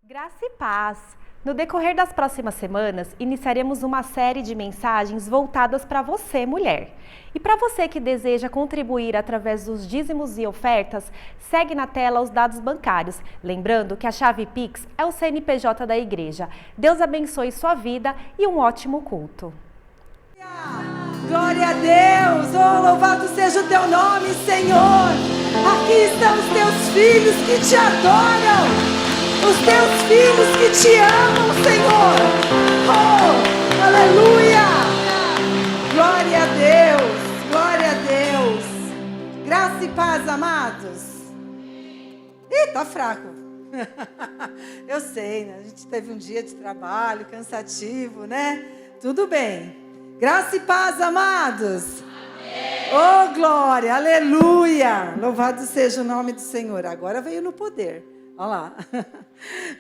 Graça e paz! No decorrer das próximas semanas, iniciaremos uma série de mensagens voltadas para você, mulher. E para você que deseja contribuir através dos dízimos e ofertas, segue na tela os dados bancários. Lembrando que a chave Pix é o CNPJ da igreja. Deus abençoe sua vida e um ótimo culto. Glória a Deus! Oh, louvado seja o teu nome, Senhor! Aqui estão os teus filhos que te adoram! Os teus filhos que te amam, Senhor. Oh, aleluia. Glória a Deus, glória a Deus. Graça e paz, amados. Ih, tá fraco. Eu sei, né? A gente teve um dia de trabalho cansativo, né? Tudo bem. Graça e paz, amados. Amém. Oh, glória, aleluia. Louvado seja o nome do Senhor. Agora veio no poder. Olha lá.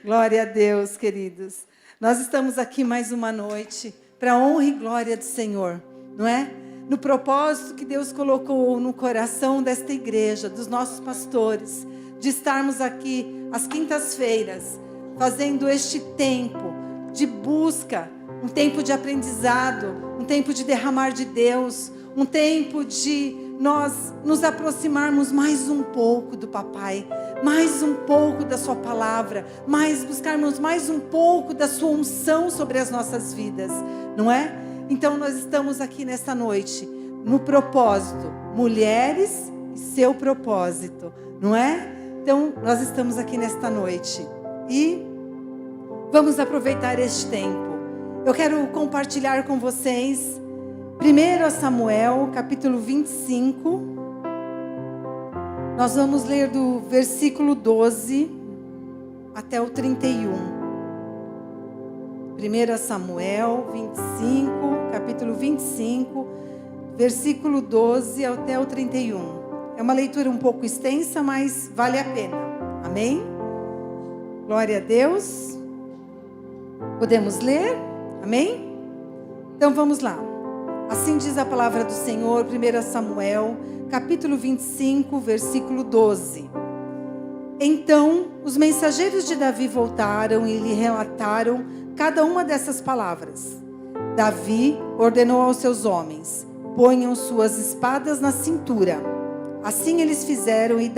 Glória a Deus, queridos. Nós estamos aqui mais uma noite para a honra e glória do Senhor, não é? No propósito que Deus colocou no coração desta igreja, dos nossos pastores, de estarmos aqui às quintas-feiras, fazendo este tempo de busca, um tempo de aprendizado, um tempo de derramar de Deus, um tempo de nós nos aproximarmos mais um pouco do Papai, mais um pouco da sua palavra, buscarmos mais um pouco da sua unção sobre as nossas vidas, não é? Então nós estamos aqui nesta noite, no propósito, mulheres e seu propósito, não é? Então nós estamos aqui nesta noite e vamos aproveitar este tempo. Eu quero compartilhar com vocês 1 Samuel, capítulo 25. Nós vamos ler do versículo 12 até o 31. 1 Samuel 25, capítulo 25, versículo 12 até o 31. É uma leitura um pouco extensa, mas vale a pena. Amém? Glória a Deus. Podemos ler? Amém? Então vamos lá. Assim diz a palavra do Senhor, 1 Samuel, capítulo 25, versículo 12. Então, os mensageiros de Davi voltaram e lhe relataram cada uma dessas palavras. Davi ordenou aos seus homens: ponham suas espadas na cintura. Assim eles fizeram e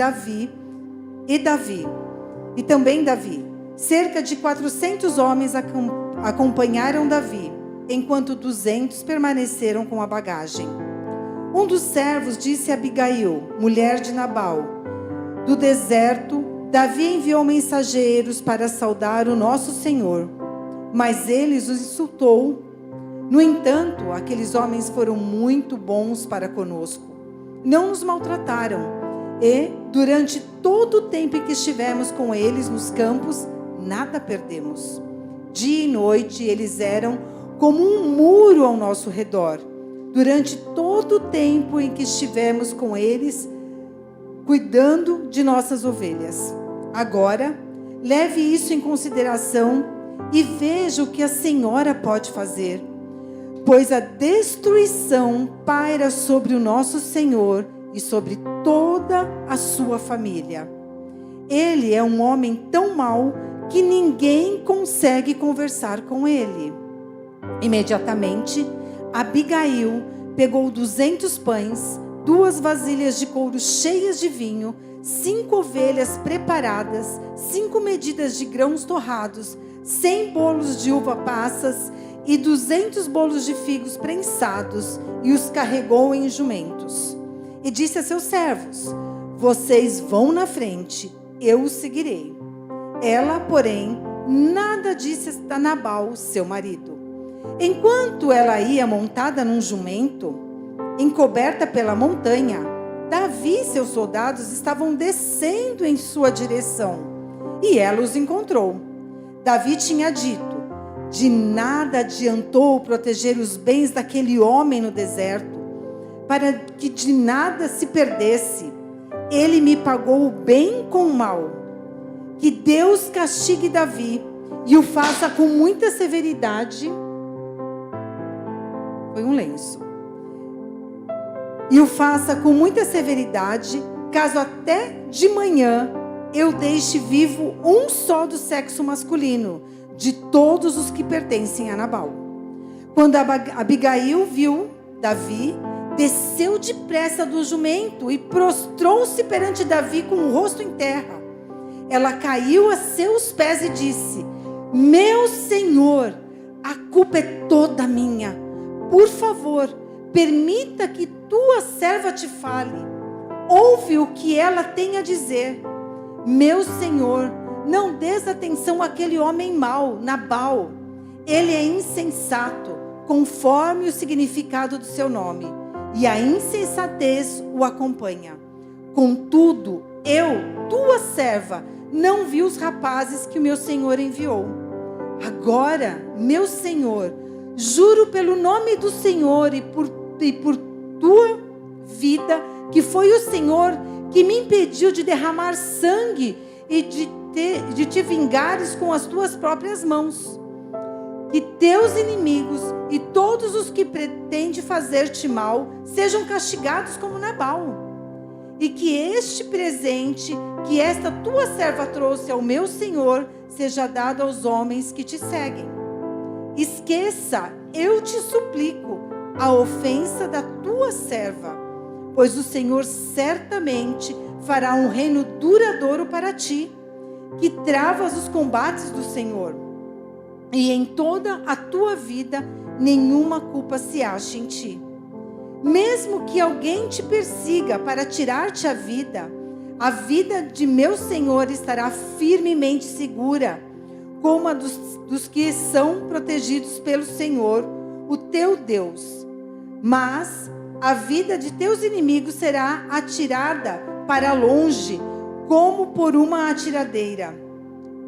também Davi. Cerca de 400 homens acompanharam Davi, enquanto 200 permaneceram com a bagagem. Um dos servos disse a Abigail, mulher de Nabal: do deserto, Davi enviou mensageiros para saudar o nosso Senhor, mas ele os insultou. No entanto, aqueles homens foram muito bons para conosco. Não nos maltrataram, e, durante todo o tempo em que estivemos com eles nos campos, nada perdemos. Dia e noite eles eram como um muro ao nosso redor, durante todo o tempo em que estivemos com eles, cuidando de nossas ovelhas. Agora, leve isso em consideração e veja o que a senhora pode fazer, pois a destruição paira sobre o nosso Senhor e sobre toda a sua família. Ele é um homem tão mau que ninguém consegue conversar com ele. Imediatamente, Abigail pegou 200 pães, 2 vasilhas de couro cheias de vinho, 5 ovelhas preparadas, 5 medidas de grãos torrados, 100 bolos de uva passas e 200 bolos de figos prensados, e os carregou em jumentos. E disse a seus servos: vocês vão na frente, eu os seguirei. Ela, porém, nada disse a Nabal, seu marido. Enquanto ela ia montada num jumento, encoberta pela montanha, Davi e seus soldados estavam descendo em sua direção, e ela os encontrou. Davi tinha dito: de nada adiantou proteger os bens daquele homem no deserto, para que de nada se perdesse. Ele me pagou o bem com o mal. Que Deus castigue Davi e o faça com muita severidade. Foi um lenço. E o faça com muita severidade, caso até de manhã eu deixe vivo um só do sexo masculino, de todos os que pertencem a Nabal. Quando Abigail viu Davi, desceu depressa do jumento e prostrou-se perante Davi com o rosto em terra. Ela caiu a seus pés e disse: meu senhor, a culpa é toda minha. Por favor, permita que tua serva te fale. Ouve o que ela tem a dizer. Meu senhor, não dês atenção àquele homem mau, Nabal. Ele é insensato, conforme o significado do seu nome, e a insensatez o acompanha. Contudo, eu, tua serva, não vi os rapazes que o meu senhor enviou. Agora, meu senhor, juro pelo nome do Senhor e por tua vida, que foi o Senhor que me impediu de derramar sangue e de te vingares com as tuas próprias mãos. Que teus inimigos e todos os que pretendem fazer-te mal sejam castigados como Nabal. E que este presente que esta tua serva trouxe ao meu senhor seja dado aos homens que te seguem. Esqueça, eu te suplico, a ofensa da tua serva, pois o Senhor certamente fará um reino duradouro para ti, que travas os combates do Senhor. E em toda a tua vida, nenhuma culpa se ache em ti. Mesmo que alguém te persiga para tirar-te a vida de meu Senhor estará firmemente segura, como a dos que são protegidos pelo Senhor, o teu Deus. Mas a vida de teus inimigos será atirada para longe, como por uma atiradeira.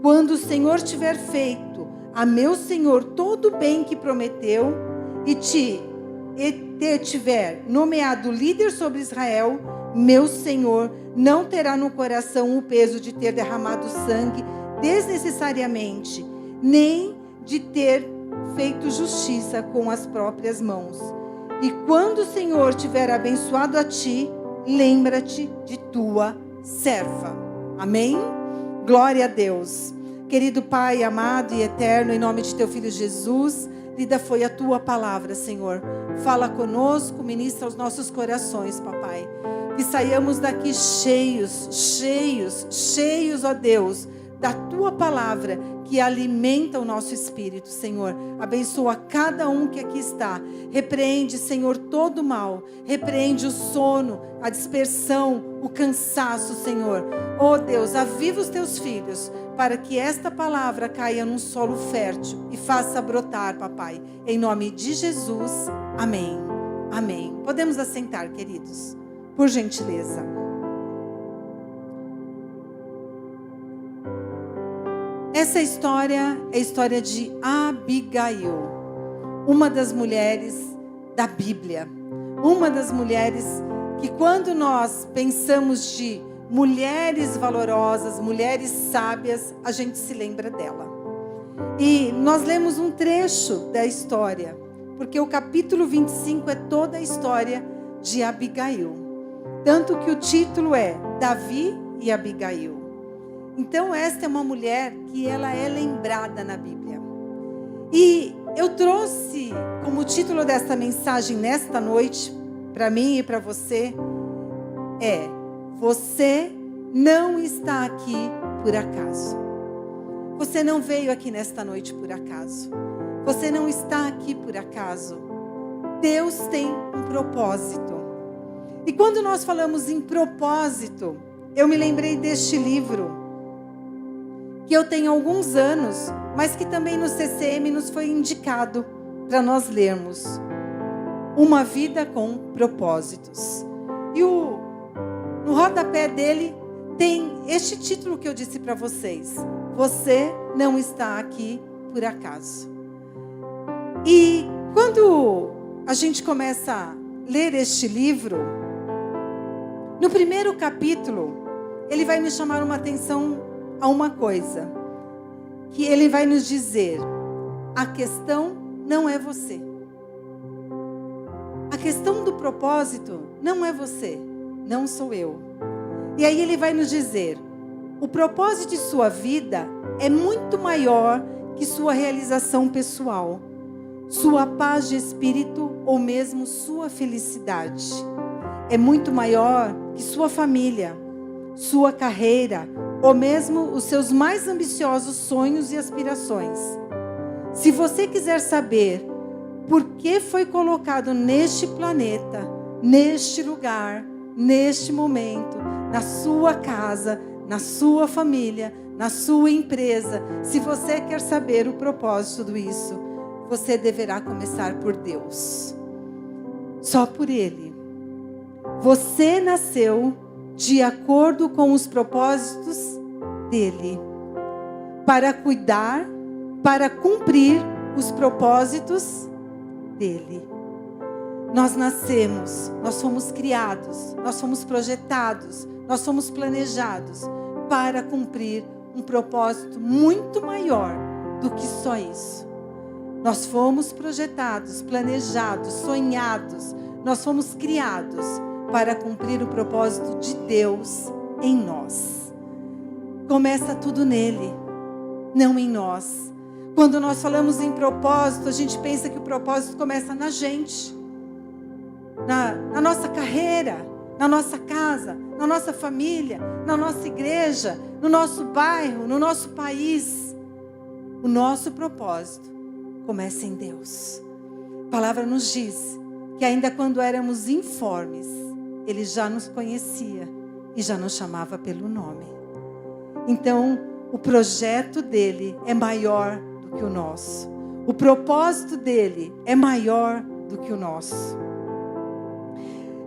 Quando o Senhor tiver feito a meu Senhor todo o bem que prometeu, e te tiver nomeado líder sobre Israel, meu Senhor não terá no coração o peso de ter derramado sangue desnecessariamente, nem de ter feito justiça com as próprias mãos. E quando o Senhor tiver abençoado a ti, lembra-te de tua serva. Amém? Glória a Deus. Querido Pai, amado e eterno, em nome de teu Filho Jesus, lida foi a tua palavra, Senhor. Fala conosco, ministra aos nossos corações, papai. Que saiamos daqui cheios, ó Deus, da tua palavra que alimenta o nosso espírito, Senhor. Abençoa cada um que aqui está. Repreende, Senhor, todo o mal. Repreende o sono, a dispersão, o cansaço, Senhor. Oh Deus, aviva os teus filhos para que esta palavra caia num solo fértil e faça brotar, papai. Em nome de Jesus, amém. Amém. Podemos assentar, queridos, por gentileza. Essa história é a história de Abigail, uma das mulheres da Bíblia. Uma das mulheres que, quando nós pensamos de mulheres valorosas, mulheres sábias, a gente se lembra dela. E nós lemos um trecho da história, porque o capítulo 25 é toda a história de Abigail. Tanto que o título é Davi e Abigail. Então esta é uma mulher que ela é lembrada na Bíblia. E eu trouxe como título desta mensagem nesta noite, para mim e para você, você não está aqui por acaso. Você não veio aqui nesta noite por acaso. Você não está aqui por acaso. Deus tem um propósito. E quando nós falamos em propósito, eu me lembrei deste livro, que eu tenho alguns anos, mas que também no CCM nos foi indicado para nós lermos. Uma Vida com Propósitos. E no rodapé dele tem este título que eu disse para vocês. Você não está aqui por acaso. E quando a gente começa a ler este livro, no primeiro capítulo, ele vai nos chamar uma atenção a uma coisa, que ele vai nos dizer: a questão não é você. A questão do propósito não é você, não sou eu. E aí ele vai nos dizer: O propósito de sua vida é muito maior que sua realização pessoal, sua paz de espírito ou mesmo sua felicidade. É muito maior que sua família, sua carreira ou mesmo os seus mais ambiciosos sonhos e aspirações. Se você quiser saber por que foi colocado neste planeta, neste lugar, neste momento, na sua casa, na sua família, na sua empresa, se você quer saber o propósito de tudo isso, você deverá começar por Deus. Só por Ele. Você nasceu de acordo com os propósitos dEle, para cuidar, para cumprir os propósitos dEle. Nós nascemos, nós fomos criados, nós fomos projetados, nós fomos planejados para cumprir um propósito muito maior do que só isso. Nós fomos projetados, planejados, sonhados, nós fomos criados para cumprir o propósito de Deus em nós. Começa tudo nele, não em nós. Quando nós falamos em propósito, a gente pensa que o propósito começa na gente, na nossa carreira, na nossa casa, na nossa família, na nossa igreja, no nosso bairro, no nosso país. O nosso propósito começa em Deus. A palavra nos diz que ainda quando éramos informes, Ele já nos conhecia e já nos chamava pelo nome. Então, o projeto dele é maior do que o nosso. O propósito dele é maior do que o nosso.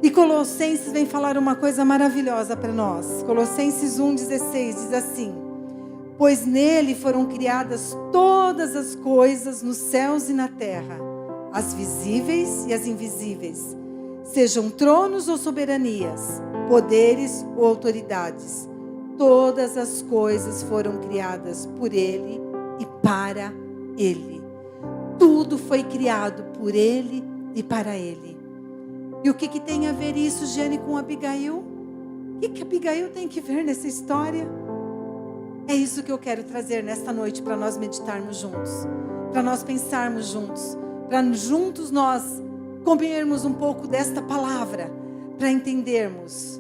E Colossenses vem falar uma coisa maravilhosa para nós. Colossenses 1,16 diz assim: pois nele foram criadas todas as coisas nos céus e na terra, as visíveis e as invisíveis, sejam tronos ou soberanias, poderes ou autoridades. Todas as coisas foram criadas por ele e para ele. Tudo foi criado por ele e para ele. E o que tem a ver isso, Giane, com Abigail? O que Abigail tem que ver nessa história? É isso que eu quero trazer nesta noite para nós meditarmos juntos, para nós pensarmos juntos, para juntos nós comermos um pouco desta palavra, para entendermos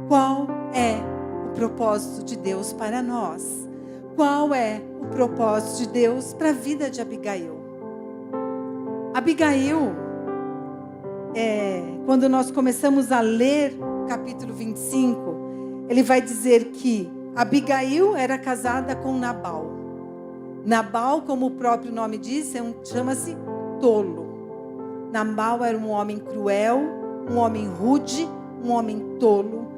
qual é o propósito de Deus para nós. Qual é o propósito de Deus para a vida de Abigail? Abigail, quando nós começamos a ler o capítulo 25, ele vai dizer que Abigail era casada com Nabal. Nabal, como o próprio nome diz, chama-se tolo. Nabal era um homem cruel, um homem rude, um homem tolo,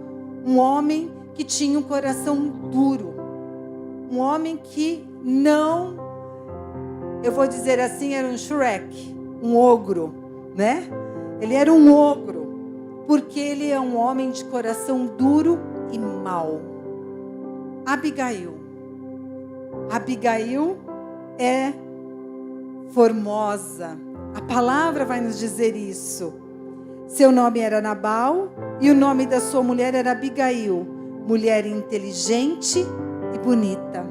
um homem que tinha um coração duro, um homem que não, eu vou dizer assim, era um Shrek, um ogro, né? Ele era um ogro, porque ele é um homem de coração duro e mau. Abigail é formosa. A palavra vai nos dizer isso. Seu nome era Nabal e o nome da sua mulher era Abigail, mulher inteligente e bonita.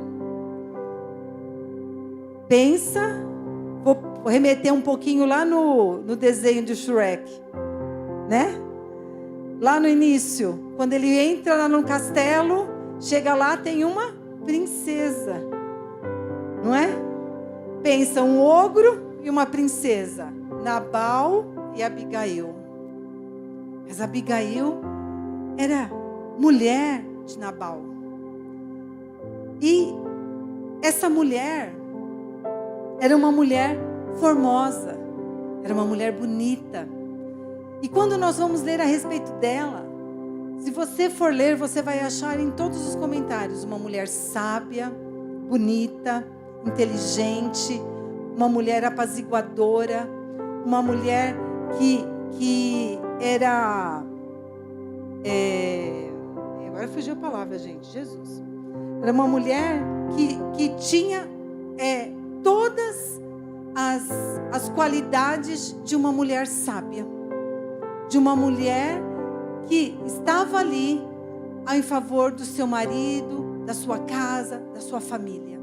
Pensa, vou remeter um pouquinho lá no desenho do Shrek, né? Lá no início, quando ele entra lá no castelo, chega lá, tem uma princesa, não é? Pensa, um ogro e uma princesa, Nabal e Abigail. Mas Abigail era mulher de Nabal. E essa mulher era uma mulher formosa, era uma mulher bonita. E quando nós vamos ler a respeito dela, se você for ler, você vai achar em todos os comentários uma mulher sábia, bonita, inteligente, uma mulher apaziguadora, uma mulher que era... agora fugiu a palavra, gente, Jesus. Era uma mulher que tinha todas as qualidades de uma mulher sábia, de uma mulher que estava ali em favor do seu marido, da sua casa, da sua família.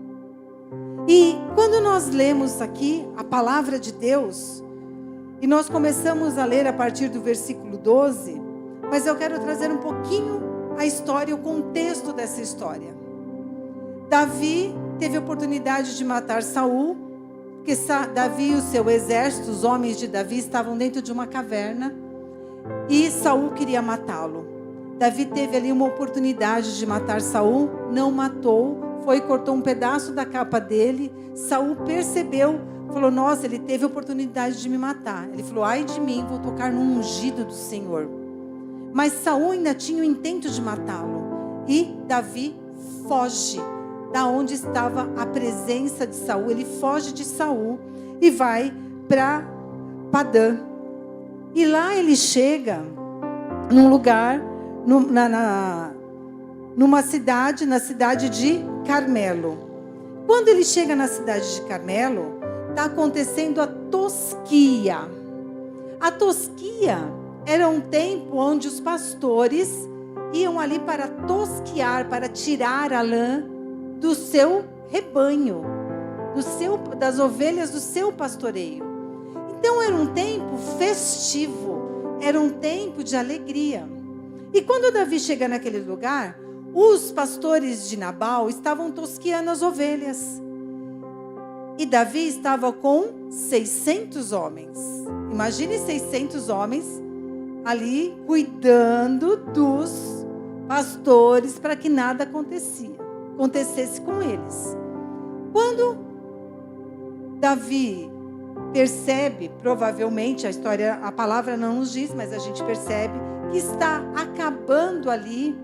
E quando nós lemos aqui a palavra de Deus, e nós começamos a ler a partir do versículo 12, mas eu quero trazer um pouquinho a história, o contexto dessa história. Davi teve a oportunidade de matar Saul, porque Davi e o seu exército, os homens de Davi, estavam dentro de uma caverna, e Saul queria matá-lo. Davi teve ali uma oportunidade de matar Saul, não matou, foi e cortou um pedaço da capa dele. Saul percebeu, falou, nossa, ele teve a oportunidade de me matar. Ele falou, ai de mim, vou tocar no ungido do Senhor. Mas Saul ainda tinha o intento de matá-lo. E Davi foge da onde estava a presença de Saul. Ele foge de Saul e vai para Padã. E lá ele chega num lugar, numa cidade, na cidade de Carmelo. Quando ele chega na cidade de Carmelo, está acontecendo a tosquia. A tosquia era um tempo onde os pastores iam ali para tosquiar, para tirar a lã do seu rebanho, das ovelhas do seu pastoreio. Então era um tempo festivo, era um tempo de alegria. E quando Davi chega naquele lugar, os pastores de Nabal estavam tosquiando as ovelhas. E Davi estava com 600 homens. Imagine 600 homens ali cuidando dos pastores para que nada acontecesse com eles. Quando Davi percebe, provavelmente, a palavra não nos diz, mas a gente percebe que está acabando ali,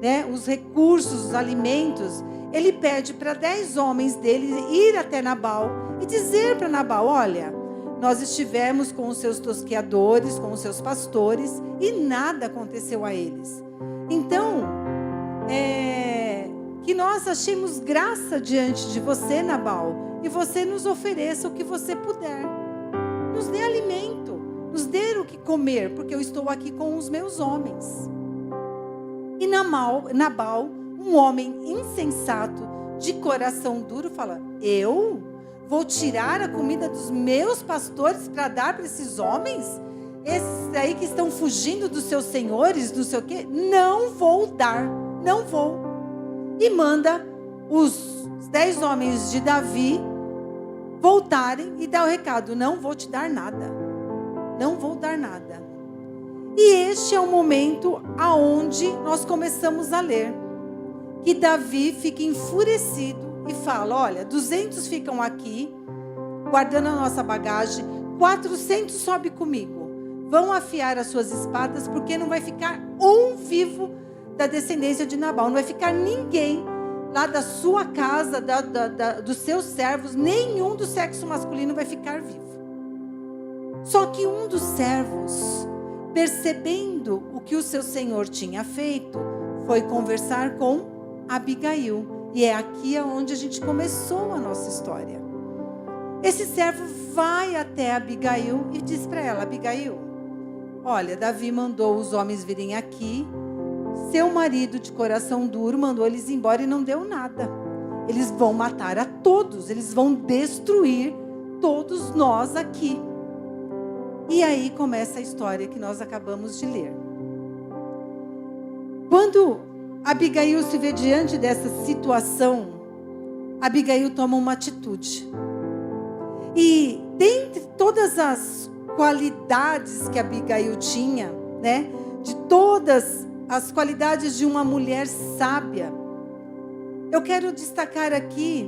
né, os recursos, os alimentos, ele pede para 10 homens dele ir até Nabal e dizer para Nabal, olha, nós estivemos com os seus tosqueadores, com os seus pastores e nada aconteceu a eles. Então, que nós achemos graça diante de você, Nabal, e você nos ofereça o que você puder. Nos dê alimento, nos dê o que comer, porque eu estou aqui com os meus homens. E Nabal, um homem insensato, de coração duro, fala, eu vou tirar a comida dos meus pastores para dar para esses homens? Esses aí que estão fugindo dos seus senhores, não sei o quê? Não vou dar, não vou. E manda os 10 homens de Davi voltarem e dar o recado, não vou te dar nada. Não vou dar nada. E este é o momento aonde nós começamos a ler. Que Davi fica enfurecido e fala, olha, 200 ficam aqui, guardando a nossa bagagem, 400 sobe comigo. Vão afiar as suas espadas, porque não vai ficar um vivo da descendência de Nabal. Não vai ficar ninguém lá da sua casa, dos seus servos, nenhum do sexo masculino vai ficar vivo. Só que um dos servos, percebendo o que o seu senhor tinha feito, foi conversar com Abigail. E é aqui onde a gente começou a nossa história. Esse servo vai até Abigail e diz para ela, Abigail, olha, Davi mandou os homens virem aqui, seu marido de coração duro mandou eles embora e não deu nada. Eles vão matar a todos, eles vão destruir todos nós aqui. E aí começa a história que nós acabamos de ler. Quando Abigail se vê diante dessa situação, Abigail toma uma atitude. E dentre todas as qualidades que Abigail tinha, né, de todas as qualidades de uma mulher sábia, eu quero destacar aqui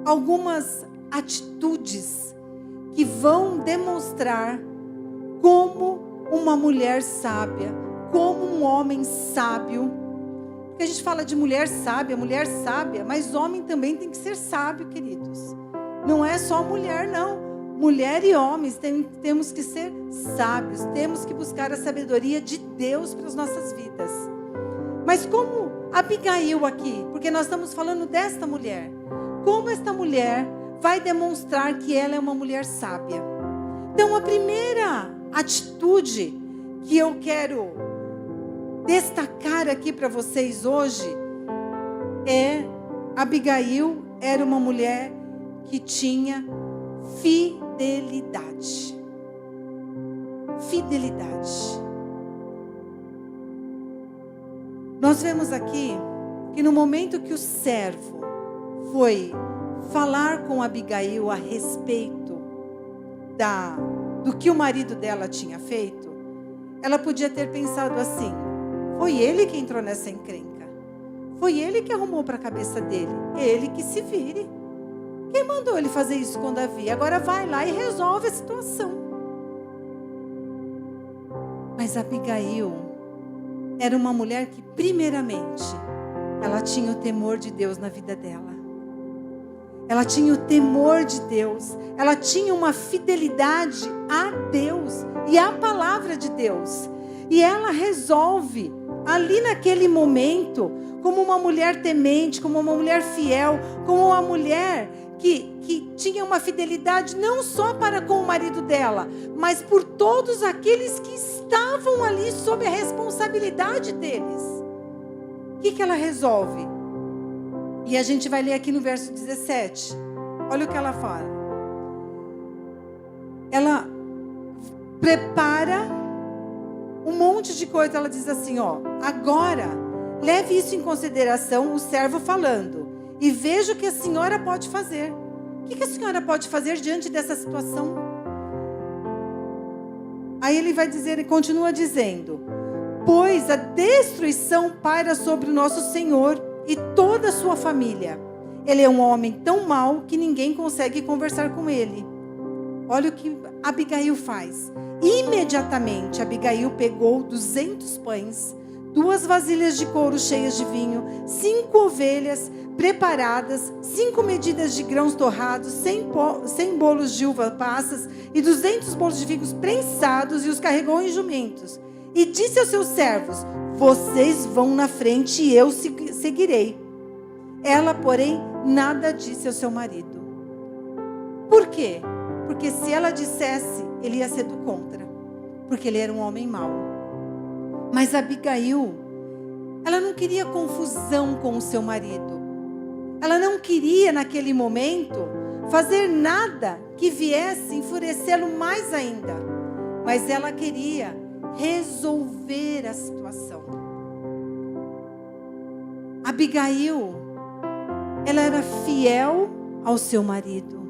algumas atitudes que vão demonstrar como uma mulher sábia, como um homem sábio. Porque a gente fala de mulher sábia, mas homem também tem que ser sábio, queridos. Não é só mulher, não. Mulher e homens temos que ser sábios, temos que buscar a sabedoria de Deus para as nossas vidas. Mas como Abigail aqui, porque nós estamos falando desta mulher, como esta mulher vai demonstrar que ela é uma mulher sábia? Então, a primeira atitude que eu quero destacar aqui para vocês hoje Abigail era uma mulher que tinha fidelidade. Fidelidade. Nós vemos aqui que no momento que o servo foi falar com Abigail a respeito do que o marido dela tinha feito, ela podia ter pensado assim: foi ele que entrou nessa encrenca, foi ele que arrumou para a cabeça dele, ele que se vire. Quem mandou ele fazer isso com Davi? Agora vai lá e resolve a situação. Mas Abigail era uma mulher que, primeiramente, ela tinha o temor de Deus na vida dela. Ela tinha o temor de Deus. Ela tinha uma fidelidade a Deus e à palavra de Deus. E ela resolve, ali naquele momento, como uma mulher temente, como uma mulher fiel, como uma mulher que tinha uma fidelidade não só para com o marido dela, mas por todos aqueles que estavam ali sob a responsabilidade deles. O que ela resolve? E a gente vai ler aqui no verso 17. Olha o que ela fala. Ela prepara um monte de coisa. Ela diz assim, agora leve isso em consideração, o servo falando, e veja o que a senhora pode fazer. O que a senhora pode fazer diante dessa situação? Aí ele vai dizer, e continua dizendo: pois a destruição paira sobre o nosso Senhor e toda a sua família. Ele é um homem tão mau que ninguém consegue conversar com ele. Olha o que Abigail faz. Imediatamente Abigail pegou 200 pães, 2 vasilhas de couro cheias de vinho, 5 ovelhas preparadas, 5 medidas de grãos torrados, 100 bolos de uva passas e 200 bolos de figos prensados, e os carregou em jumentos. E disse aos seus servos: vocês vão na frente e eu seguirei. Ela, porém, nada disse ao seu marido. Por quê? Porque se ela dissesse, ele ia ser do contra. Porque ele era um homem mau. Mas Abigail, ela não queria confusão com o seu marido. Ela não queria, naquele momento, fazer nada que viesse enfurecê-lo mais ainda. Mas ela queria resolver a situação. Abigail, ela era fiel ao seu marido.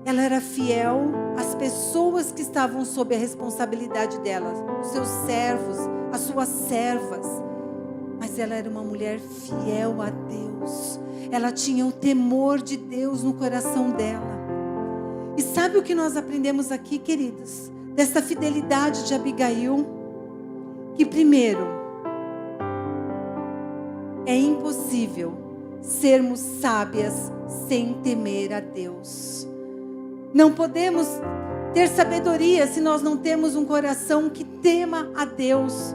Ela era fiel às pessoas que estavam sob a responsabilidade dela, os seus servos, as suas servas. Mas ela era uma mulher fiel a Deus. Ela tinha o temor de Deus no coração dela. E sabe o que nós aprendemos aqui, queridos? Dessa fidelidade de Abigail? Que primeiro, é impossível sermos sábias sem temer a Deus. Não podemos ter sabedoria se nós não temos um coração que tema a Deus.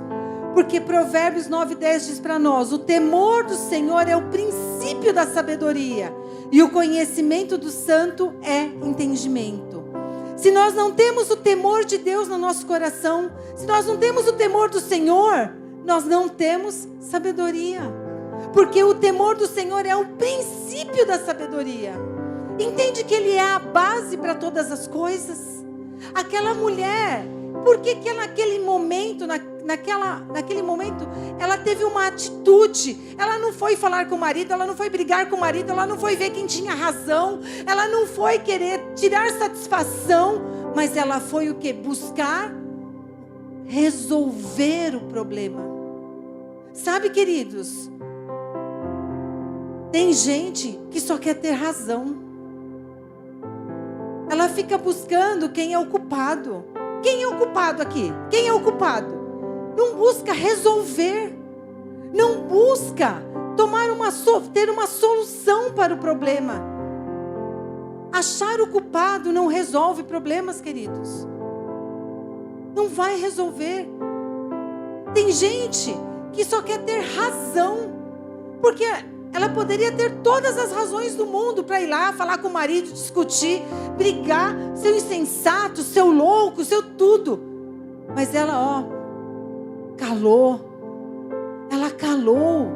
Porque Provérbios 9:10 diz para nós: o temor do Senhor é o princípio da sabedoria, e o conhecimento do santo é entendimento. Se nós não temos o temor de Deus no nosso coração, se nós não temos o temor do Senhor, nós não temos sabedoria. Porque o temor do Senhor é o princípio da sabedoria. Entende que Ele é a base para todas as coisas? Aquela mulher, por que naquele momento, naquele momento, ela teve uma atitude? Ela não foi falar com o marido, ela não foi brigar com o marido, ela não foi ver quem tinha razão, ela não foi querer tirar satisfação, mas ela foi o que? Buscar resolver o problema. Sabe, queridos, tem gente que só quer ter razão. Ela fica buscando quem é o culpado. Quem é o culpado aqui? Quem é o culpado? Não busca resolver. Não busca ter uma solução para o problema. Achar o culpado não resolve problemas, queridos. Não vai resolver. Tem gente que só quer ter razão. Porque ela poderia ter todas as razões do mundo para ir lá, falar com o marido, discutir, brigar, seu insensato, seu louco, seu tudo. Mas ela, calou. Ela calou.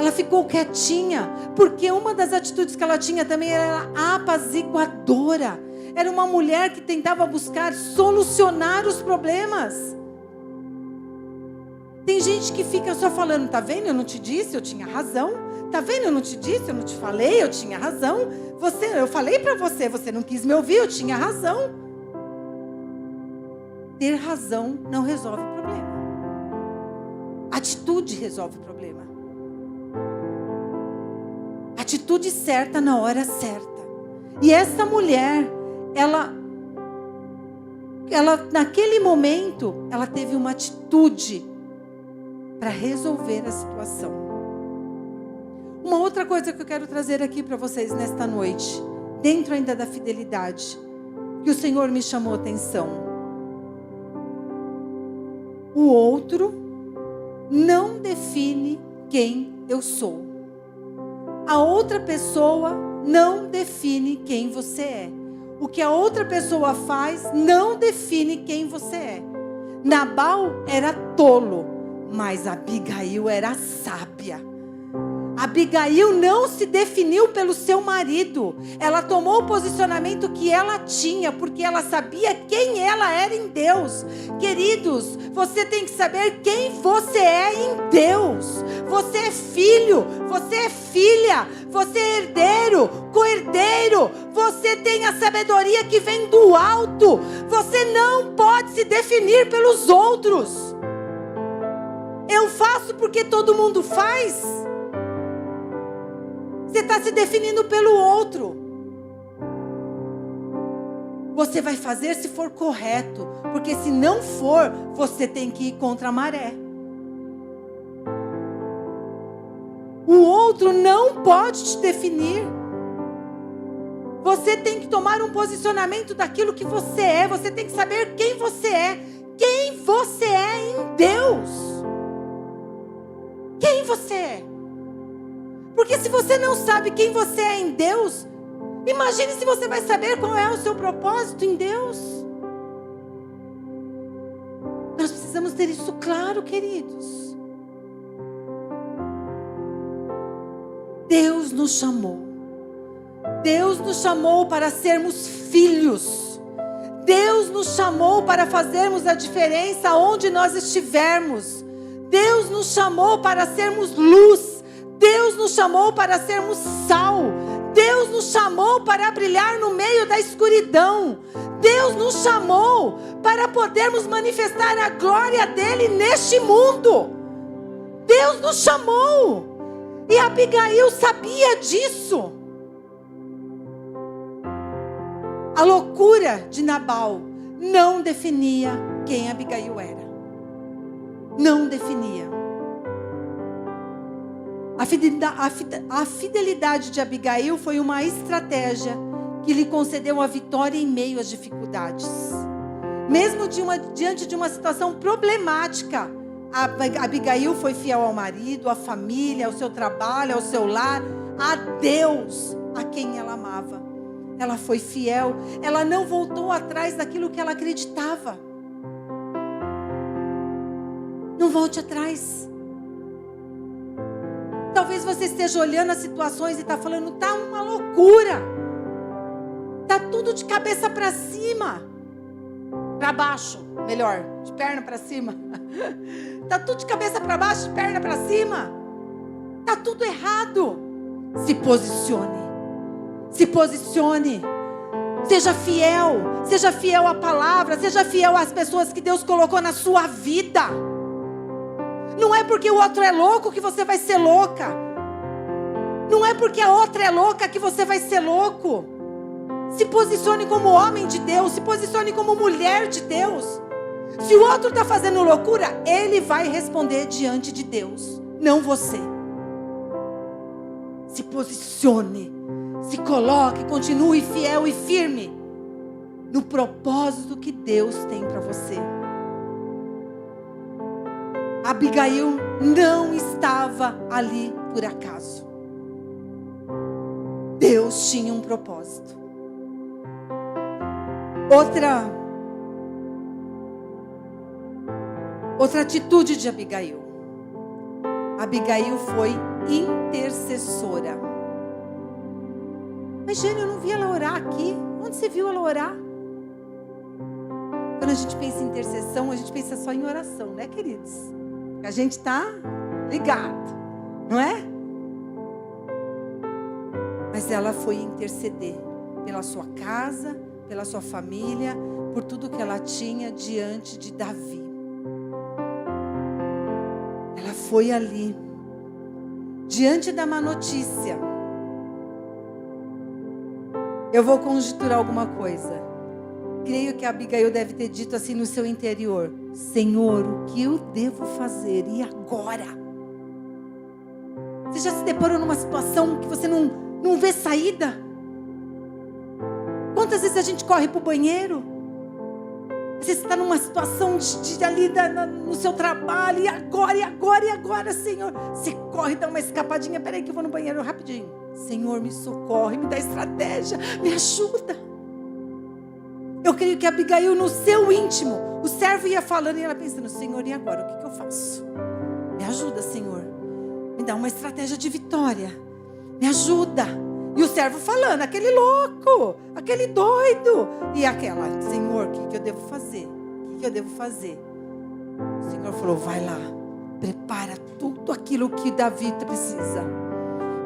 Ela ficou quietinha, porque uma das atitudes que ela tinha também era apaziguadora. Era uma mulher que tentava buscar solucionar os problemas. Tem gente que fica só falando, tá vendo? Eu não te disse, eu tinha razão. Tá vendo? Eu não te disse, eu não te falei, eu tinha razão. Eu falei para você, você não quis me ouvir, eu tinha razão. Ter razão não resolve o problema. Atitude resolve o problema. Atitude certa na hora certa. E essa mulher, ela naquele momento, ela teve uma atitude para resolver a situação. Uma outra coisa que eu quero trazer aqui para vocês nesta noite, dentro ainda da fidelidade, que o Senhor me chamou a atenção. O outro não define quem eu sou. A outra pessoa não define quem você é. O que a outra pessoa faz não define quem você é. Nabal era tolo, mas Abigail era sábia. Abigail não se definiu pelo seu marido. Ela tomou o posicionamento que ela tinha, porque ela sabia quem ela era em Deus. Queridos, você tem que saber quem você é em Deus. Você é filho, você é filha, você é herdeiro, co-herdeiro. Você tem a sabedoria que vem do alto. Você não pode se definir pelos outros. Eu faço porque todo mundo faz. Você está se definindo pelo outro. Você vai fazer se for correto, porque se não for, você tem que ir contra a maré. O outro não pode te definir. Você tem que tomar um posicionamento daquilo que você é. Você tem que saber quem você é. Quem você é em Deus. Quem você é. Porque se você não sabe quem você é em Deus, imagine se você vai saber qual é o seu propósito em Deus. Nós precisamos ter isso claro, queridos. Deus nos chamou. Deus nos chamou para sermos filhos. Deus nos chamou para fazermos a diferença onde nós estivermos. Deus nos chamou para sermos luz. Deus nos chamou para sermos sal. Deus nos chamou para brilhar no meio da escuridão. Deus nos chamou para podermos manifestar a glória dele neste mundo. Deus nos chamou. E Abigail sabia disso. A loucura de Nabal não definia quem Abigail era. Não definia. A fidelidade de Abigail foi uma estratégia que lhe concedeu a vitória em meio às dificuldades. Mesmo diante de uma situação problemática, Abigail foi fiel ao marido, à família, ao seu trabalho, ao seu lar, a Deus, a quem ela amava. Ela foi fiel, ela não voltou atrás daquilo que ela acreditava. Não volte atrás. Talvez você esteja olhando as situações e está falando, tá uma loucura. Tá tudo de cabeça para cima. Para baixo, melhor, de perna para cima. Tá tudo de cabeça para baixo, de perna para cima. Tá tudo errado. Se posicione. Se posicione. Seja fiel à palavra, seja fiel às pessoas que Deus colocou na sua vida. Não é porque o outro é louco que você vai ser louca. Não é porque a outra é louca que você vai ser louco. Se posicione como homem de Deus, se posicione como mulher de Deus. Se o outro está fazendo loucura, ele vai responder diante de Deus, não você. Se posicione, se coloque, continue fiel e firme no propósito que Deus tem para você. Abigail não estava ali por acaso. Deus tinha um propósito. Outra atitude de Abigail. Abigail foi intercessora. Mas, Jane, eu não vi ela orar aqui. Onde você viu ela orar? Quando a gente pensa em intercessão, a gente pensa só em oração, né, queridos? A gente está ligado, não é? Mas ela foi interceder pela sua casa, pela sua família, por tudo que ela tinha diante de Davi. Ela foi ali, diante da má notícia. Eu vou conjecturar alguma coisa. Creio que a Abigail deve ter dito assim no seu interior: Senhor, o que eu devo fazer? E agora? Você já se deparou numa situação que você não vê saída? Quantas vezes a gente corre para o banheiro? Você está numa situação de ali no seu trabalho, e agora, Senhor. Você corre, dá uma escapadinha, peraí que eu vou no banheiro rapidinho. Senhor, me socorre, me dá estratégia, me ajuda. Eu creio que Abigail, no seu íntimo, o servo ia falando e ela pensando: Senhor, e agora? O que eu faço? Me ajuda, Senhor. Me dá uma estratégia de vitória. Me ajuda. E o servo falando: aquele louco, aquele doido. E aquela: Senhor, o que eu devo fazer? O que eu devo fazer? O Senhor falou: vai lá, prepara tudo aquilo que Davi precisa.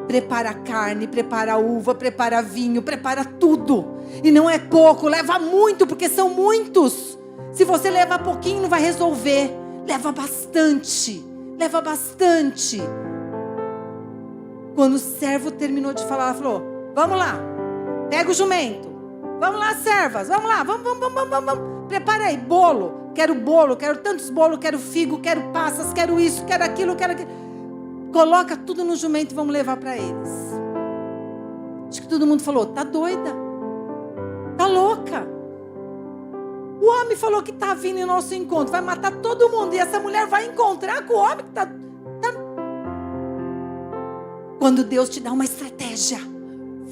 Prepara a carne, prepara a uva, prepara vinho, prepara tudo. E não é pouco, leva muito, porque são muitos. Se você levar pouquinho, não vai resolver. Leva bastante, leva bastante. Quando o servo terminou de falar, ela falou: vamos lá, pega o jumento. Vamos lá, servas, vamos lá, vamos. Prepara aí, bolo, quero tantos bolos, quero figo, quero passas, quero isso, quero aquilo. Coloca tudo no jumento e vamos levar para eles. Acho que todo mundo falou: tá doida, tá louca. O homem falou que tá vindo em nosso encontro, vai matar todo mundo, e essa mulher vai encontrar com o homem que tá... Quando Deus te dá uma estratégia,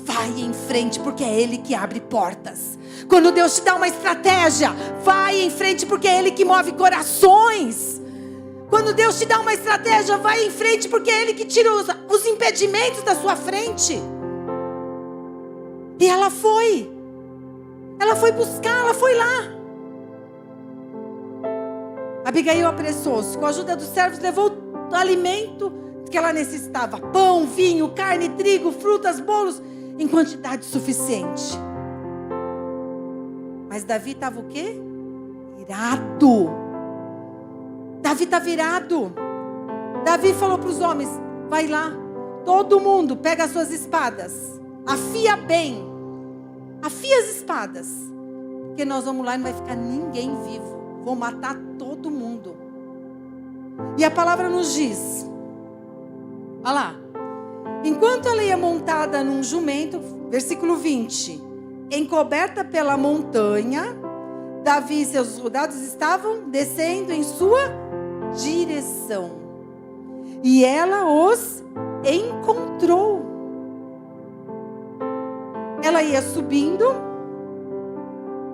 vai em frente, porque é Ele que abre portas. Quando Deus te dá uma estratégia, vai em frente, porque é Ele que move corações. Quando Deus te dá uma estratégia, vai em frente, porque é Ele que tira os impedimentos da sua frente. E ela foi buscar, ela foi lá. Abigail apressou-se, com a ajuda dos servos, levou o alimento que ela necessitava: pão, vinho, carne, trigo, frutas, bolos, em quantidade suficiente. Mas Davi estava o quê? Irado. Davi está virado. Davi falou para os homens: vai lá, todo mundo pega as suas espadas, afia bem, afia as espadas, porque nós vamos lá e não vai ficar ninguém vivo, vou matar todo mundo. E a palavra nos diz, olha lá, enquanto ela ia montada num jumento, versículo 20, encoberta pela montanha, Davi e seus soldados estavam descendo em sua direção. E ela os encontrou. Ela ia subindo,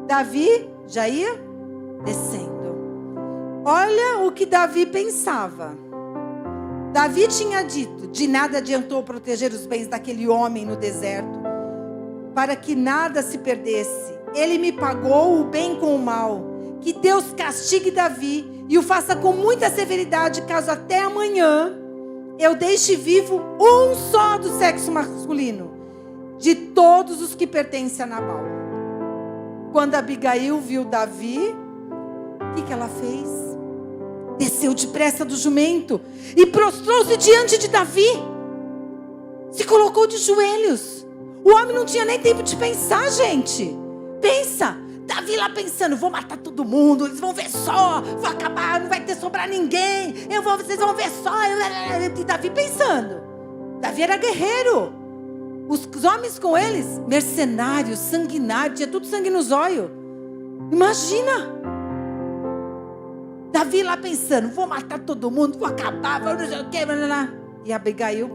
Davi já ia descendo. Olha o que Davi pensava. Davi tinha dito: de nada adiantou proteger os bens daquele homem no deserto, para que nada se perdesse. Ele me pagou o bem com o mal. Que Deus castigue Davi e o faça com muita severidade, caso até amanhã eu deixe vivo um só do sexo masculino, de todos os que pertencem a Nabal. Quando Abigail viu Davi, o que ela fez? Desceu depressa do jumento e prostrou-se diante de Davi. Se colocou de joelhos. O homem não tinha nem tempo de pensar, gente. Pensa, Davi lá pensando: vou matar todo mundo, eles vão ver só, vou acabar, não vai ter sobrar ninguém, vocês vão ver só. E Davi pensando. Davi era guerreiro. Os homens com eles, mercenários, sanguinários, tinha tudo sangue nos olhos. Imagina. Davi lá pensando: vou matar todo mundo, vou acabar, vou não sei o quê. E Abigail,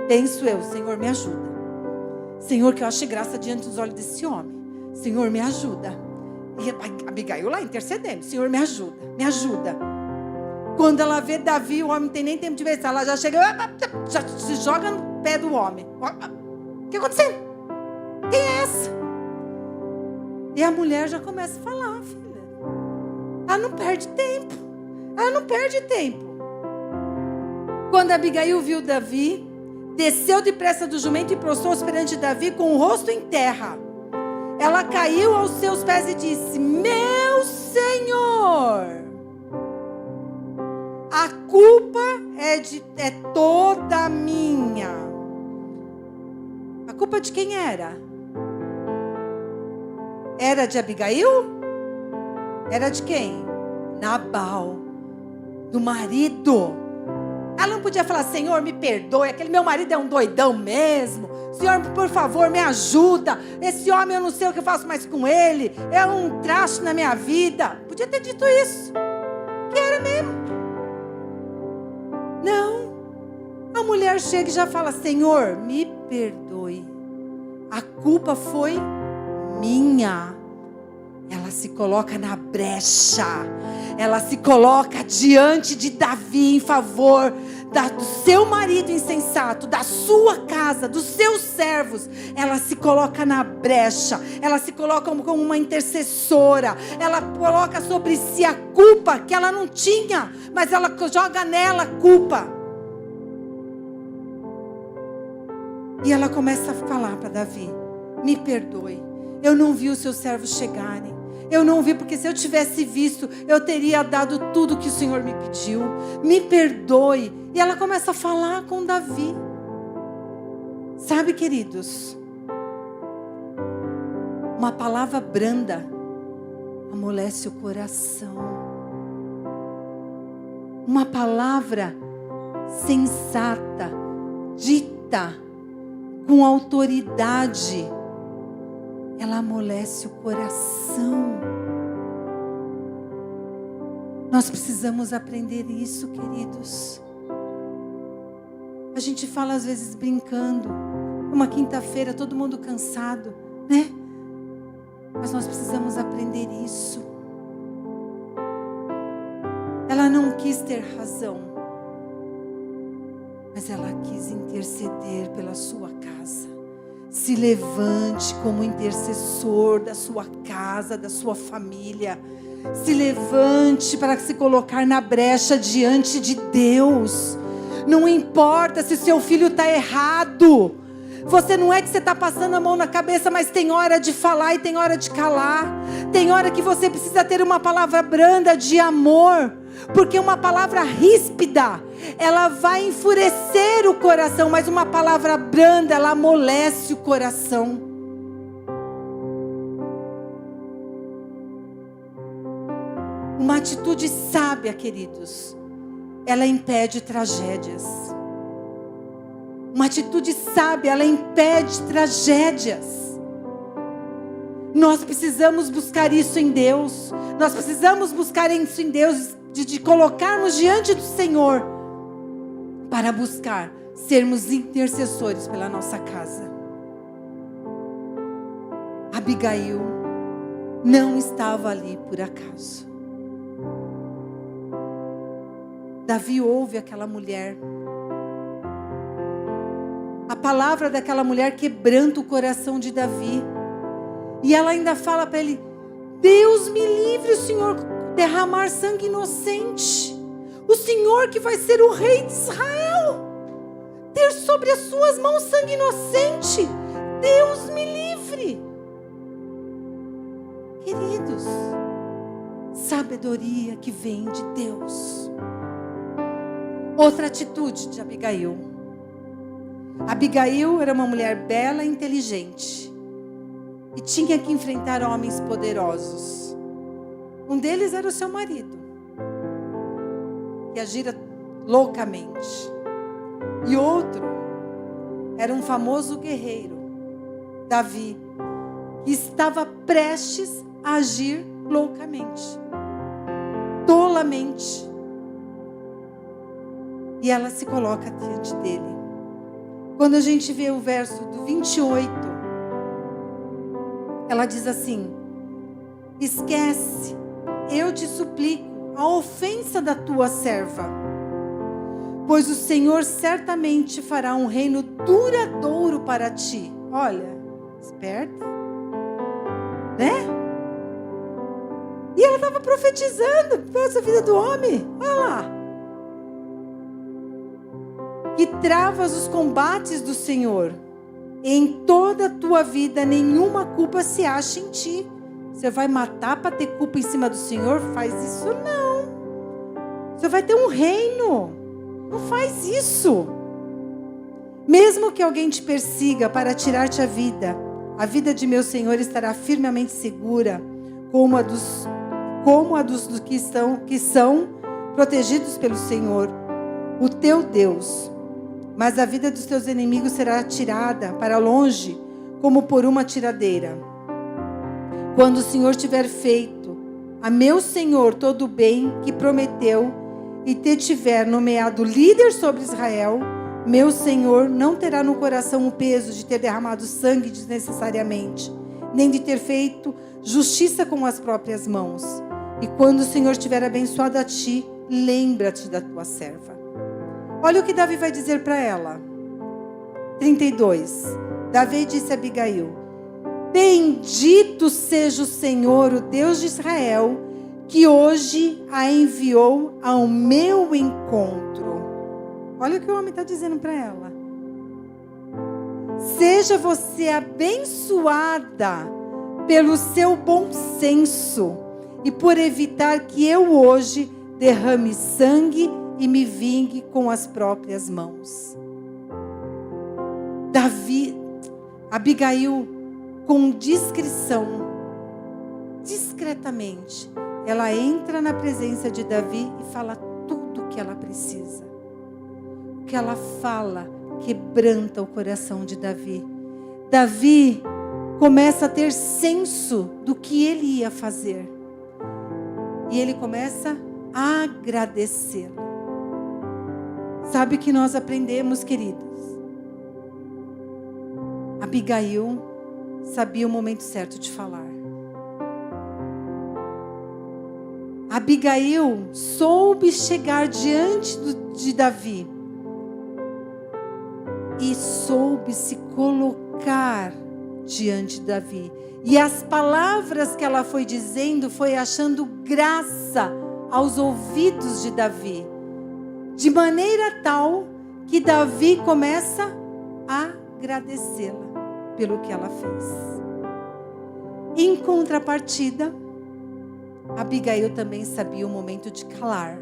penso eu: Senhor, me ajuda. Senhor, que eu ache graça diante dos olhos desse homem. Senhor, me ajuda. E Abigail lá intercedendo: Senhor, me ajuda, me ajuda. Quando ela vê Davi, o homem não tem nem tempo de ver, ela já chega, já se joga no pé do homem. O que aconteceu? Quem é essa? E a mulher já começa a falar, filha. Ela não perde tempo. Ela não perde tempo. Quando Abigail viu Davi, desceu depressa do jumento e prostrou-se perante Davi com o rosto em terra. Ela caiu aos seus pés e disse: meu Senhor, a culpa é toda minha. A culpa de quem era? Era de Abigail? Era de quem? Nabal, do marido. Ela não podia falar: Senhor, me perdoe, aquele meu marido é um doidão mesmo. Senhor, por favor, me ajuda. Esse homem, eu não sei o que eu faço mais com ele. É um traste na minha vida. Podia ter dito isso. Que era mesmo. Não. A mulher chega e já fala: Senhor, me perdoe. A culpa foi minha. Ela se coloca na brecha. Ela se coloca diante de Davi em favor do seu marido insensato, da sua casa, dos seus servos. Ela se coloca na brecha. Ela se coloca como uma intercessora. Ela coloca sobre si a culpa que ela não tinha, mas ela joga nela a culpa. E ela começa a falar para Davi: me perdoe, eu não vi os seus servos chegarem. Eu não vi, porque se eu tivesse visto, eu teria dado tudo que o Senhor me pediu. Me perdoe. E ela começa a falar com Davi. Sabe, queridos, uma palavra branda amolece o coração. Uma palavra sensata, dita com autoridade, ela amolece o coração. Nós precisamos aprender isso, queridos. A gente fala às vezes brincando, uma quinta-feira, todo mundo cansado, né? Mas nós precisamos aprender isso. Ela não quis ter razão, mas ela quis interceder pela sua casa. Se levante como intercessor da sua casa, da sua família. Se levante para se colocar na brecha diante de Deus. Não importa se seu filho está errado. Você não é que você está passando a mão na cabeça, mas tem hora de falar e tem hora de calar. Tem hora que você precisa ter uma palavra branda de amor. Porque uma palavra ríspida, ela vai enfurecer o coração, mas uma palavra branda, ela amolece o coração. Uma atitude sábia, queridos, ela impede tragédias. Uma atitude sábia, ela impede tragédias. Nós precisamos buscar isso em Deus. Nós precisamos buscar isso em Deus, de colocarmos diante do Senhor, para buscar sermos intercessores pela nossa casa. Abigail não estava ali por acaso. Davi ouve aquela mulher. A palavra daquela mulher quebranta o coração de Davi. E ela ainda fala para ele: Deus me livre, o Senhor derramar sangue inocente. O Senhor que vai ser o rei de Israel, ter sobre as suas mãos sangue inocente. Deus me livre. Queridos, sabedoria que vem de Deus. Outra atitude de Abigail. Abigail era uma mulher bela e inteligente, e tinha que enfrentar homens poderosos. Um deles era o seu marido, que agira loucamente. E outro era um famoso guerreiro, Davi, que estava prestes a agir loucamente, tolamente. E ela se coloca diante dele. Quando a gente vê o verso do 28, ela diz assim: esquece, eu te suplico, a ofensa da tua serva, pois o Senhor certamente fará um reino duradouro para ti. Olha, esperta, né? E ela estava profetizando para essa vida do homem. Olha lá. Que travas os combates do Senhor. Em toda a tua vida, nenhuma culpa se acha em ti. Você vai matar para ter culpa em cima do Senhor? Faz isso não. Você vai ter um reino. Não faz isso. Mesmo que alguém te persiga para tirar-te a vida de meu Senhor estará firmemente segura, como a dos que são protegidos pelo Senhor, o teu Deus. Mas a vida dos teus inimigos será tirada para longe, como por uma tiradeira. Quando o Senhor tiver feito a meu Senhor todo o bem que prometeu, e te tiver nomeado líder sobre Israel, meu Senhor não terá no coração o peso de ter derramado sangue desnecessariamente, nem de ter feito justiça com as próprias mãos. E quando o Senhor tiver abençoado a ti, lembra-te da tua serva. Olha o que Davi vai dizer para ela. 32. Davi disse a Abigail: bendito seja o Senhor, o Deus de Israel, que hoje a enviou ao meu encontro. Olha o que o homem está dizendo para ela. Seja você abençoada pelo seu bom senso e por evitar que eu hoje derrame sangue e me vingue com as próprias mãos. Abigail, com discrição, discretamente, ela entra na presença de Davi e fala tudo o que ela precisa. O que ela fala quebranta o coração de Davi. Davi começa a ter senso do que ele ia fazer. E ele começa a agradecê-la. Sabe o que nós aprendemos, queridos? Abigail sabia o momento certo de falar. Abigail soube chegar diante de Davi e soube se colocar diante de Davi. E as palavras que ela foi dizendo foi achando graça aos ouvidos de Davi, de maneira tal que Davi começa a agradecê-la pelo que ela fez. Em contrapartida, Abigail também sabia o momento de calar.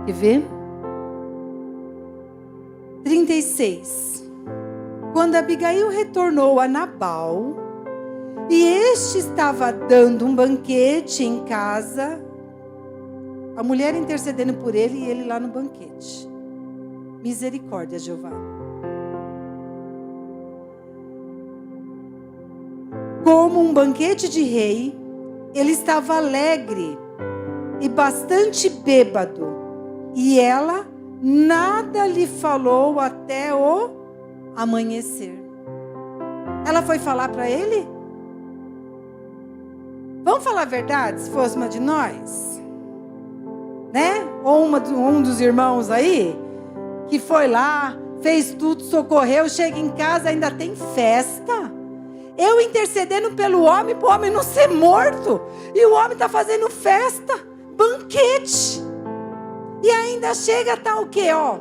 Quer ver? 36. Quando Abigail retornou a Nabal, e este estava dando um banquete em casa, a mulher intercedendo por ele e ele lá no banquete. Misericórdia, Jeová. Como um banquete de rei, ele estava alegre e bastante bêbado, e ela nada lhe falou até o amanhecer. Ela foi falar para ele? Vamos falar a verdade, se fosse uma de nós? Né? Ou um dos irmãos aí, que foi lá, fez tudo, socorreu, chega em casa, ainda tem festa. Eu intercedendo pelo homem, para o homem não ser morto. E o homem está fazendo festa, banquete. E ainda chega, tá o quê? Ó,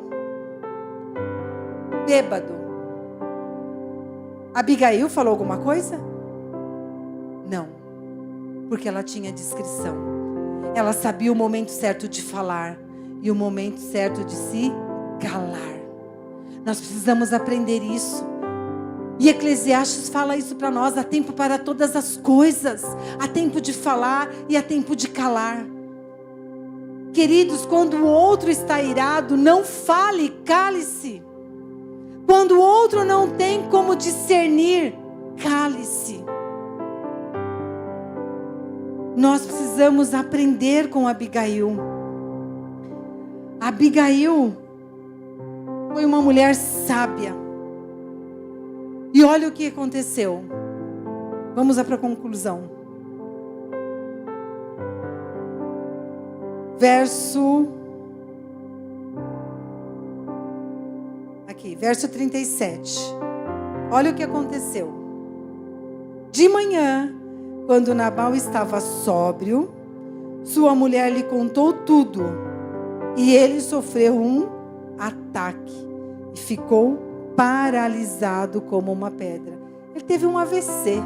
bêbado. Abigail falou alguma coisa? Não. Porque ela tinha discrição. Ela sabia o momento certo de falar e o momento certo de se calar. Nós precisamos aprender isso. E Eclesiastes fala isso para nós: há tempo para todas as coisas, há tempo de falar e há tempo de calar. Queridos, quando o outro está irado, não fale, cale-se. Quando o outro não tem como discernir, cale-se. Nós precisamos aprender com Abigail. Abigail foi uma mulher sábia. E olha o que aconteceu. Vamos lá para a conclusão. verso 37. Olha o que aconteceu. De manhã, quando Nabal estava sóbrio, sua mulher lhe contou tudo, e ele sofreu um ataque e ficou paralisado como uma pedra. Ele teve um AVC.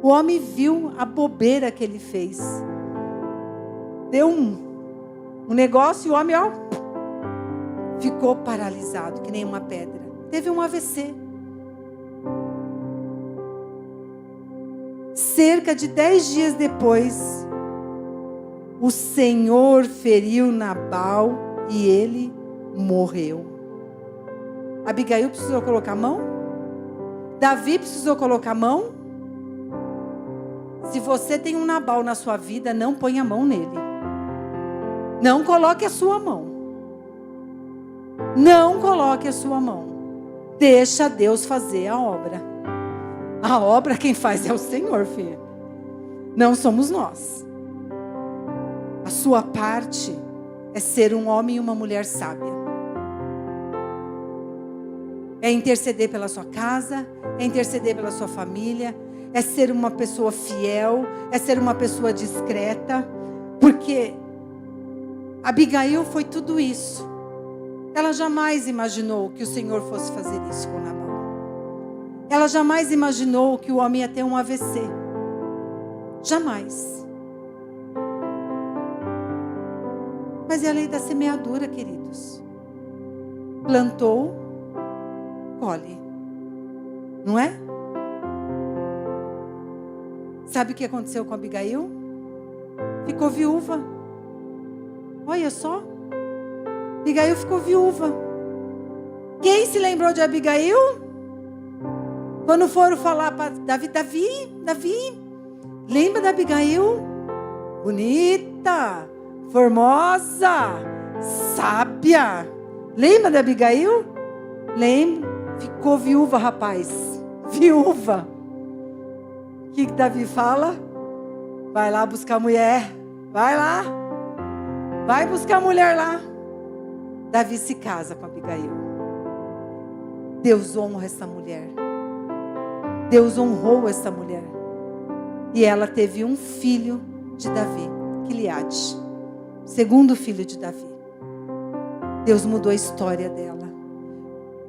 O homem viu a bobeira que ele fez. Deu um negócio e o homem, ficou paralisado, que nem uma pedra. Teve um AVC. Cerca de 10 dias depois, o Senhor feriu Nabal e ele morreu. Abigail precisou colocar a mão? Davi precisou colocar a mão? Se você tem um Nabal na sua vida, não ponha a mão nele. Não coloque a sua mão. Não coloque a sua mão. Deixa Deus fazer a obra. A obra quem faz é o Senhor, filha. Não somos nós. A sua parte é ser um homem e uma mulher sábia. É interceder pela sua casa, é interceder pela sua família, é ser uma pessoa fiel, é ser uma pessoa discreta, porque Abigail foi tudo isso. Ela jamais imaginou que o Senhor fosse fazer isso com Nabal. Ela jamais imaginou que o homem ia ter um AVC. Jamais. Mas é a lei da semeadura, queridos. Plantou, colhe. Não é? Sabe o que aconteceu com Abigail? Ficou viúva. Olha só. Abigail ficou viúva. Quem se lembrou de Abigail? Quando foram falar para Davi, lembra da Abigail? Bonita, formosa, sábia. Lembra da Abigail? Lembra? Ficou viúva, rapaz. Viúva. O que Davi fala? Vai lá buscar a mulher. Vai lá. Vai buscar a mulher lá. Davi se casa com Abigail. Deus honra essa mulher. Deus honrou essa mulher. E ela teve um filho de Davi, Quileade. Segundo filho de Davi. Deus mudou a história dela.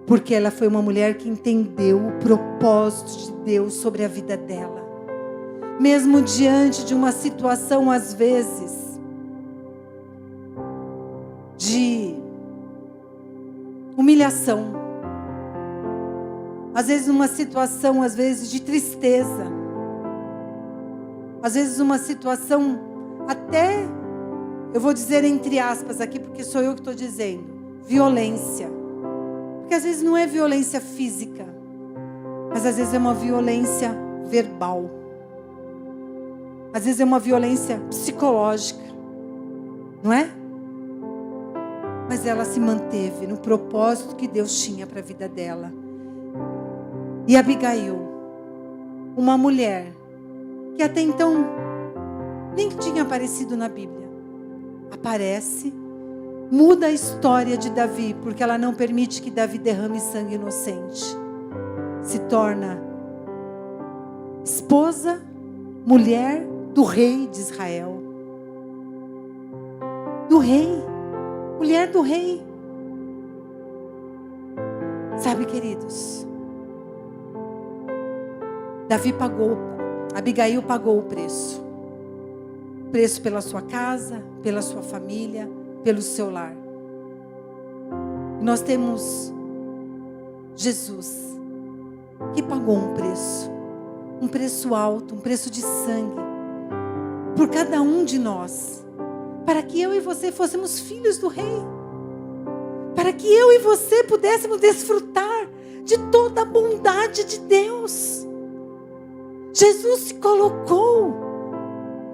Porque ela foi uma mulher que entendeu o propósito de Deus sobre a vida dela. Mesmo diante de uma situação, às vezes, de humilhação. Às vezes uma situação, às vezes de tristeza. Às vezes uma situação até, eu vou dizer entre aspas aqui, porque sou eu que estou dizendo, violência. Porque às vezes não é violência física, mas às vezes é uma violência verbal. Às vezes é uma violência psicológica, não é? Mas ela se manteve no propósito que Deus tinha para a vida dela. E Abigail, uma mulher que até então nem tinha aparecido na Bíblia, aparece, muda a história de Davi, porque ela não permite que Davi derrame sangue inocente. Se torna esposa, mulher do rei de Israel. Do rei, mulher do rei. Sabe, queridos, Abigail pagou o preço. Preço pela sua casa, pela sua família, pelo seu lar. E nós temos Jesus, que pagou um preço alto, um preço de sangue, por cada um de nós, para que eu e você fôssemos filhos do rei, para que eu e você pudéssemos desfrutar de toda a bondade de Deus. Jesus se colocou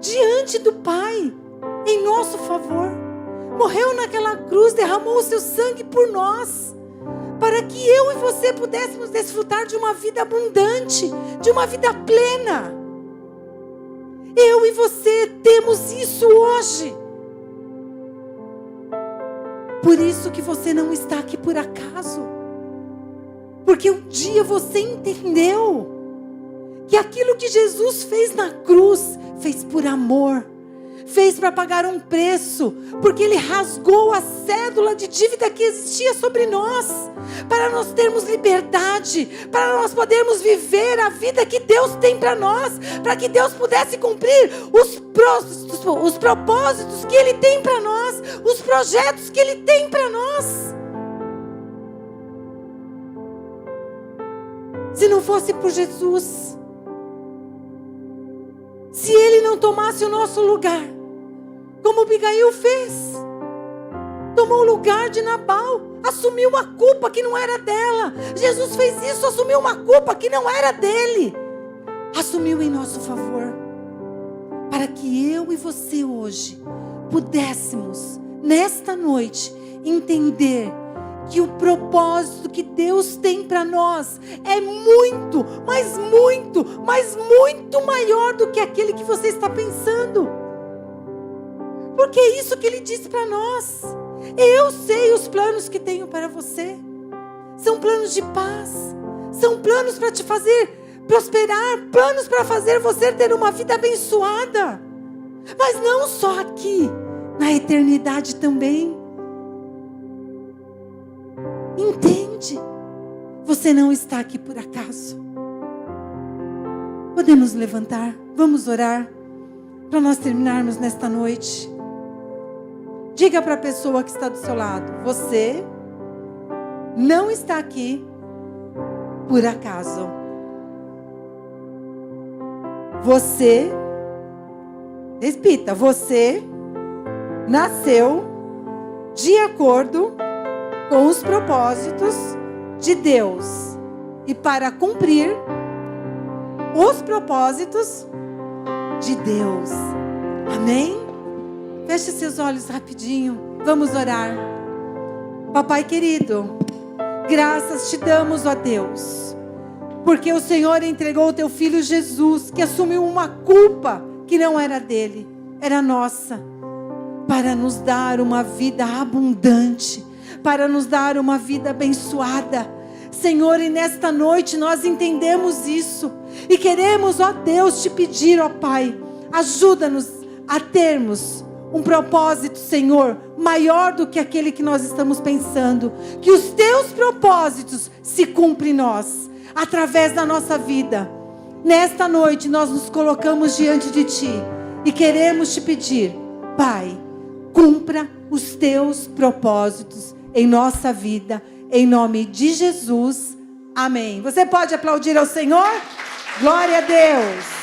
diante do Pai, em nosso favor. Morreu naquela cruz, derramou o seu sangue por nós, para que eu e você pudéssemos desfrutar de uma vida abundante, de uma vida plena. Eu e você temos isso hoje. Por isso que você não está aqui por acaso. Porque um dia você entendeu que aquilo que Jesus fez na cruz, fez por amor. Fez para pagar um preço, porque Ele rasgou a cédula de dívida que existia sobre nós, para nós termos liberdade, para nós podermos viver a vida que Deus tem para nós, para que Deus pudesse cumprir os propósitos que Ele tem para nós, os projetos que Ele tem para nós. Se não fosse por Jesus, se Ele não tomasse o nosso lugar, como Abigail fez, tomou o lugar de Nabal, assumiu uma culpa que não era dela. Jesus fez isso, assumiu uma culpa que não era dele, assumiu em nosso favor, para que eu e você hoje pudéssemos, nesta noite, entender que o propósito que Deus tem para nós é muito, mas muito, mas muito maior do que aquele que você está pensando. Porque é isso que Ele disse para nós. Eu sei os planos que tenho para você. São planos de paz. São planos para te fazer prosperar. Planos para fazer você ter uma vida abençoada. Mas não só aqui, na eternidade também. Entende? Você não está aqui por acaso. Podemos levantar? Vamos orar para nós terminarmos nesta noite. Diga para a pessoa que está do seu lado: você não está aqui por acaso. Você, repita, você nasceu de acordo com os propósitos de Deus e para cumprir os propósitos de Deus. Amém? Feche seus olhos rapidinho. Vamos orar. Papai querido, graças te damos, ó Deus, porque o Senhor entregou o teu Filho Jesus, que assumiu uma culpa que não era dele, era nossa, para nos dar uma vida abundante, para nos dar uma vida abençoada. Senhor, e nesta noite nós entendemos isso e queremos, ó Deus, te pedir, ó Pai, ajuda-nos a termos um propósito, Senhor, maior do que aquele que nós estamos pensando. Que os teus propósitos se cumprem em nós, através da nossa vida. Nesta noite nós nos colocamos diante de Ti e queremos te pedir, Pai, cumpra os teus propósitos em nossa vida, em nome de Jesus. Amém. Você pode aplaudir ao Senhor? Glória a Deus.